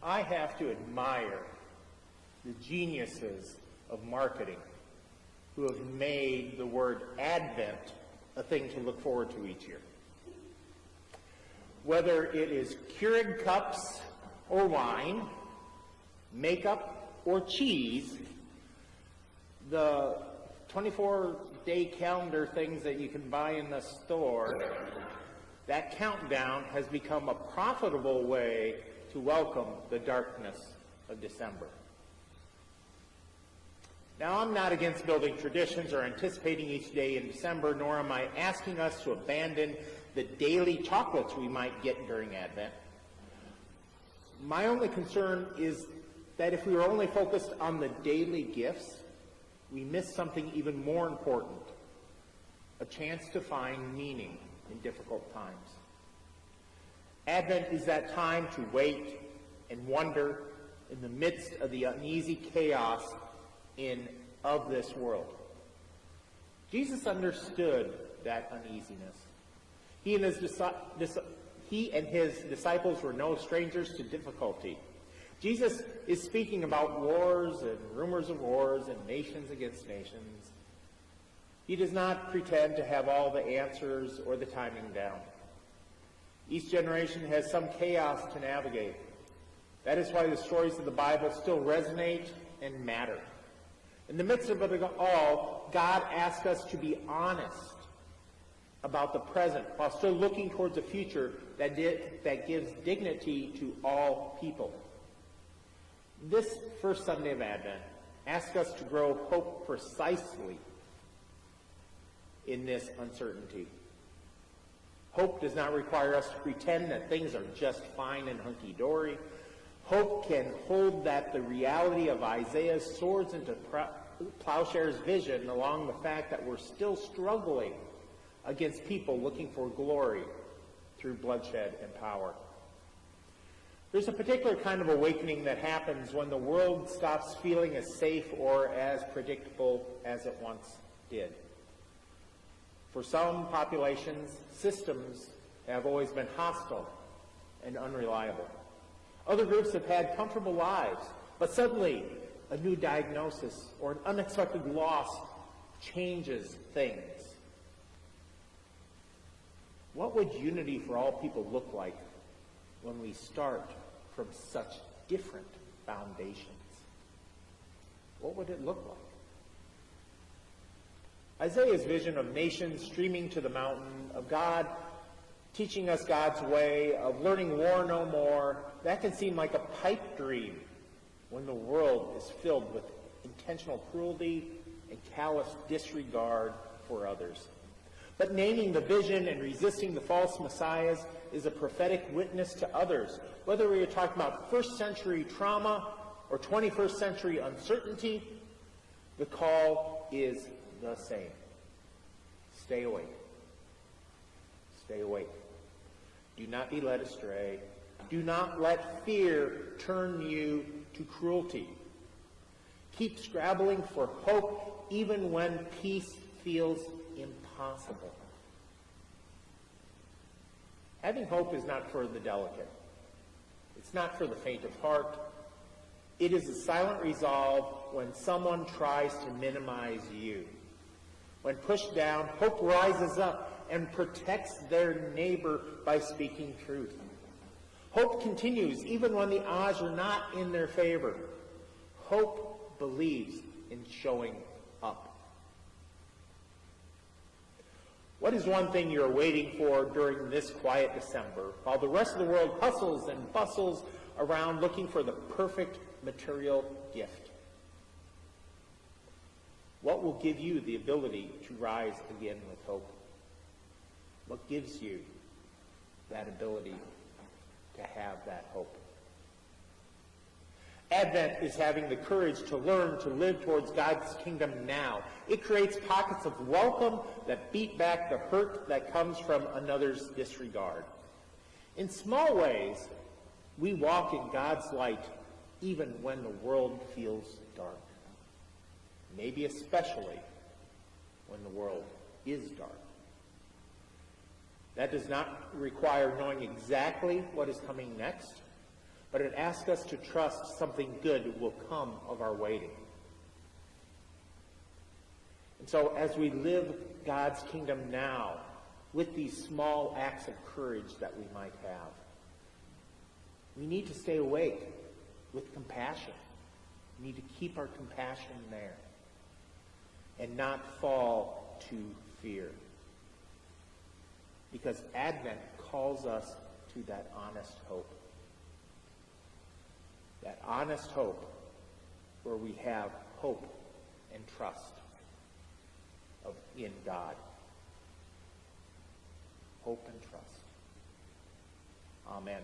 I have to admire the geniuses of marketing who have made the word Advent a thing to look forward to each year. Whether it is Keurig cups or wine, makeup or cheese, the 24-day calendar things that you can buy in the store, that countdown has become a profitable way to welcome the darkness of December. Now, I'm not against building traditions or anticipating each day in December, nor am I asking us to abandon the daily chocolates we might get during Advent. My only concern is that if we are only focused on the daily gifts, we miss something even more important, a chance to find meaning in difficult times. Advent is that time to wait and wonder in the midst of the uneasy chaos of this world. Jesus understood that uneasiness. He and his disciples were no strangers to difficulty. Jesus is speaking about wars and rumors of wars and nations against nations. He does not pretend to have all the answers or the timing down. Each generation has some chaos to navigate. That is why the stories of the Bible still resonate and matter. In the midst of it all, God asks us to be honest about the present while still looking towards a future that gives dignity to all people. This first Sunday of Advent asks us to grow hope precisely in this uncertainty. Hope does not require us to pretend that things are just fine and hunky-dory. Hope can hold that the reality of Isaiah's swords into plowshare's vision along the fact that we're still struggling against people looking for glory through bloodshed and power. There's a particular kind of awakening that happens when the world stops feeling as safe or as predictable as it once did. For some populations, systems have always been hostile and unreliable. Other groups have had comfortable lives, but suddenly a new diagnosis or an unexpected loss changes things. What would unity for all people look like when we start from such different foundations? What would it look like? Isaiah's vision of nations streaming to the mountain, of God teaching us God's way, of learning war no more, that can seem like a pipe dream when the world is filled with intentional cruelty and callous disregard for others. But naming the vision and resisting the false messiahs is a prophetic witness to others. Whether we are talking about first century trauma or 21st century uncertainty, the call is the same. Stay awake. Stay awake. Do not be led astray. Do not let fear turn you to cruelty. Keep scrabbling for hope even when peace feels impossible. Having hope is not for the delicate. It's not for the faint of heart. It is a silent resolve when someone tries to minimize you. When pushed down, hope rises up and protects their neighbor by speaking truth. Hope continues even when the odds are not in their favor. Hope believes in showing up. What is one thing you're waiting for during this quiet December, while the rest of the world hustles and bustles around looking for the perfect material gift? What will give you the ability to rise again with hope? What gives you that ability to have that hope? Advent is having the courage to learn to live towards God's kingdom now. It creates pockets of welcome that beat back the hurt that comes from another's disregard. In small ways, we walk in God's light even when the world feels dark. Maybe especially when the world is dark. That does not require knowing exactly what is coming next, but it asks us to trust something good will come of our waiting. And so as we live God's kingdom now, with these small acts of courage that we might have, we need to stay awake with compassion. We need to keep our compassion there and not fall to fear. Because Advent calls us to that honest hope. That honest hope where we have hope and trust in God. Hope and trust. Amen.